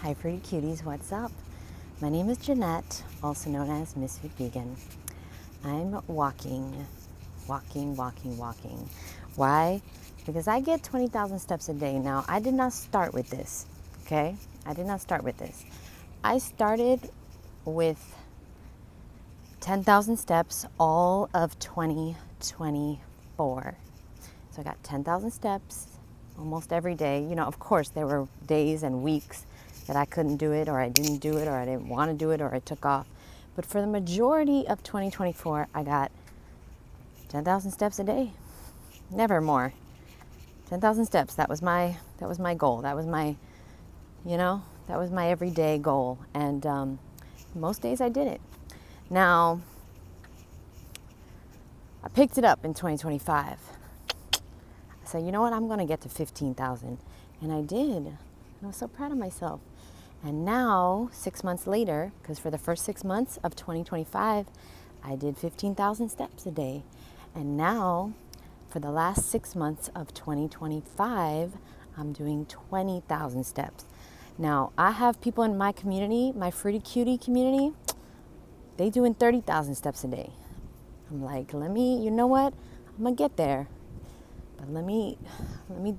Hi Fruity Cuties, what's up? My name is Jeanette, also known as Misfit Vegan. I'm walking. Why? Because I get 20,000 steps a day. Now, I did not start with this, okay? I started with 10,000 steps all of 2024. So I got 10,000 steps almost every day. You know, of course, there were days and weeks that I couldn't do it, or I didn't do it, or I didn't want to do it, or I took off. But for the majority of 2024, I got 10,000 steps a day. Never more. 10,000 steps. That was my goal. That was my everyday goal. And most days I did it. Now, I picked it up in 2025. I said, you know what? I'm going to get to 15,000. And I did. And I was so proud of myself. And now, 6 months later, because for the first 6 months of 2025, I did 15,000 steps a day. And now, for the last 6 months of 2025, I'm doing 20,000 steps. Now, I have people in my community, my Fruity Cutie community, they doing 30,000 steps a day. I'm like, you know what? I'm going to get there. But let me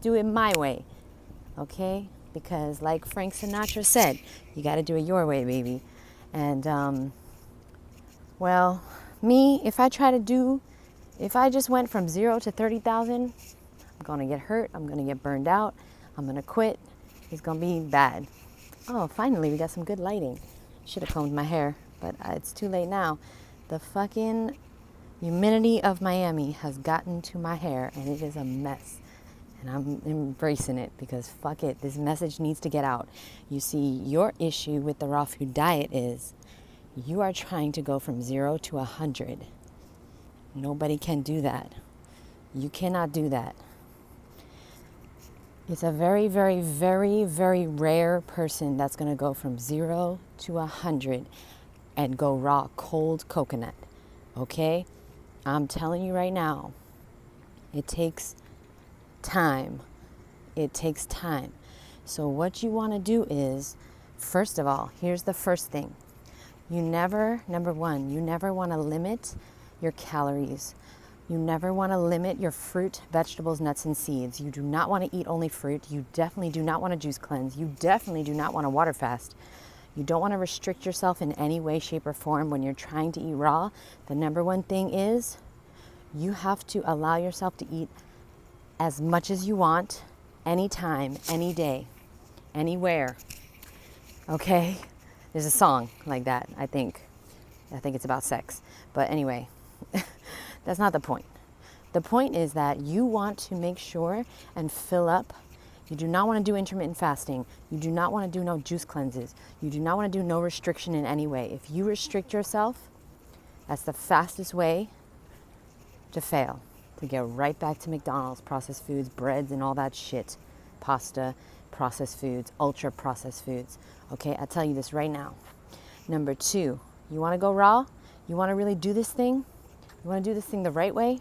do it my way, okay? Because like Frank Sinatra said, you got to do it your way, baby. And, if I just went from 0 to 30,000, I'm going to get hurt. I'm going to get burned out. I'm going to quit. It's going to be bad. Oh, finally, we got some good lighting. Should have combed my hair, but it's too late now. The fucking humidity of Miami has gotten to my hair, and it is a mess. And I'm embracing it because fuck it, this message needs to get out. You see, your issue with the raw food diet is you are trying to go from 0 to 100. Nobody can do that. You cannot do that. It's a very, very, very, very rare person that's going to go from 0 to 100 and go raw, cold coconut. Okay? I'm telling you right now, it takes time. It takes time. So what you want to do is, first of all, here's the first thing. Number one, you never want to limit your calories. You never want to limit your fruit, vegetables, nuts, and seeds. You do not want to eat only fruit. You definitely do not want to juice cleanse. You definitely do not want to water fast. You don't want to restrict yourself in any way, shape, or form when you're trying to eat raw. The number one thing is you have to allow yourself to eat as much as you want, anytime, any day, anywhere. Okay? There's a song like that, I think. I think it's about sex. But anyway, that's not the point. The point is that you want to make sure and fill up. You do not want to do intermittent fasting. You do not want to do no juice cleanses. You do not want to do no restriction in any way. If you restrict yourself, that's the fastest way to fail. To get right back to McDonald's, processed foods, breads, and all that shit. Pasta, processed foods, ultra processed foods. Okay, I'll tell you this right now. Number 2, you want to go raw? You want to really do this thing? You want to do this thing the right way?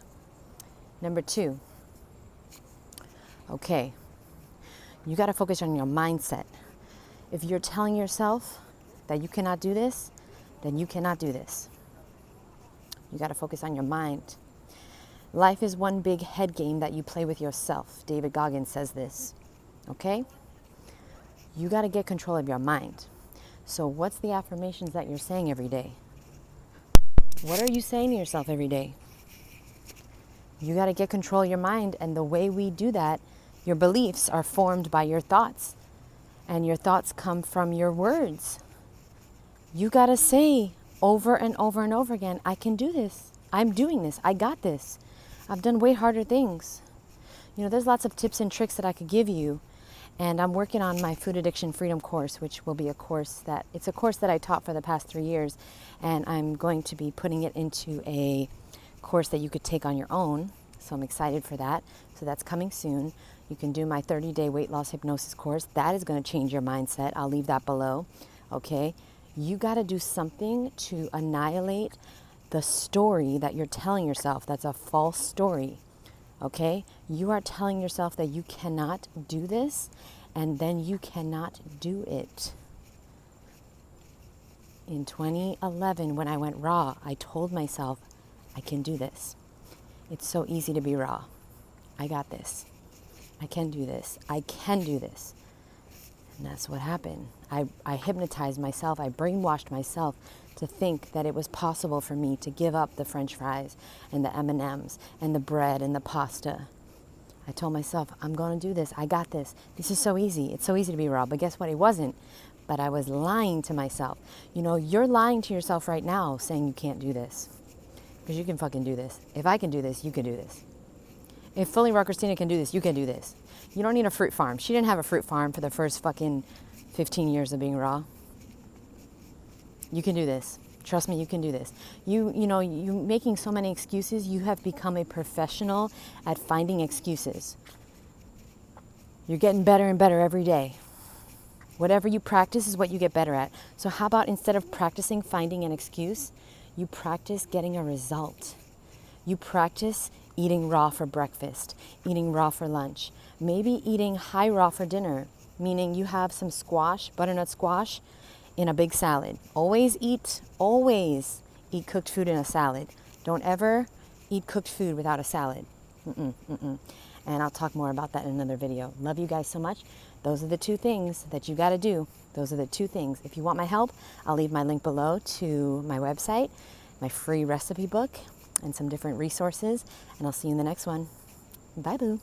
Number 2, okay, you got to focus on your mindset. If you're telling yourself that you cannot do this, then you cannot do this. You got to focus on your mind. Life is one big head game that you play with yourself. David Goggins says this, okay? You got to get control of your mind. So what's the affirmations that you're saying every day? What are you saying to yourself every day? You got to get control of your mind, and the way we do that, your beliefs are formed by your thoughts, and your thoughts come from your words. You got to say over and over and over again, I can do this. I'm doing this. I got this. I've done way harder things. You know, there's lots of tips and tricks that I could give you. And I'm working on my Food Addiction Freedom course, which will be a course that I taught for the past 3 years. And I'm going to be putting it into a course that you could take on your own. So I'm excited for that. So that's coming soon. You can do my 30-day weight loss hypnosis course. That is going to change your mindset. I'll leave that below. Okay. You got to do something to annihilate the story that you're telling yourself. That's a false story. Okay? You are telling yourself that you cannot do this, and then you cannot do it. in 2011 when I went raw, I told myself, I can do this. It's so easy to be raw. I got this. I can do this. I can do this. And that's what happened. I hypnotized myself. I brainwashed myself to think that it was possible for me to give up the French fries and the M&Ms and the bread and the pasta. I told myself, I'm going to do this. I got this. This is so easy. It's so easy to be raw. But guess what? It wasn't. But I was lying to myself. You know, you're lying to yourself right now saying you can't do this. Because you can fucking do this. If I can do this, you can do this. If Fully Raw Christina can do this, you can do this. You don't need a fruit farm. She didn't have a fruit farm for the first fucking 15 years of being raw. You can do this. Trust me, you can do this. You making so many excuses, you have become a professional at finding excuses. You're getting better and better every day. Whatever you practice is what you get better at. So how about instead of practicing finding an excuse, you practice getting a result. You practice eating raw for breakfast, eating raw for lunch, maybe eating high raw for dinner, meaning you have some squash, butternut squash, in a big salad. Always eat cooked food in a salad. Don't ever eat cooked food without a salad. And I'll talk more about that in another video. Love you guys so much. Those are the two things that you got to do. Those are the two things. If you want my help, I'll leave my link below to my website, my free recipe book, and some different resources. And I'll see you in the next one. Bye, boo.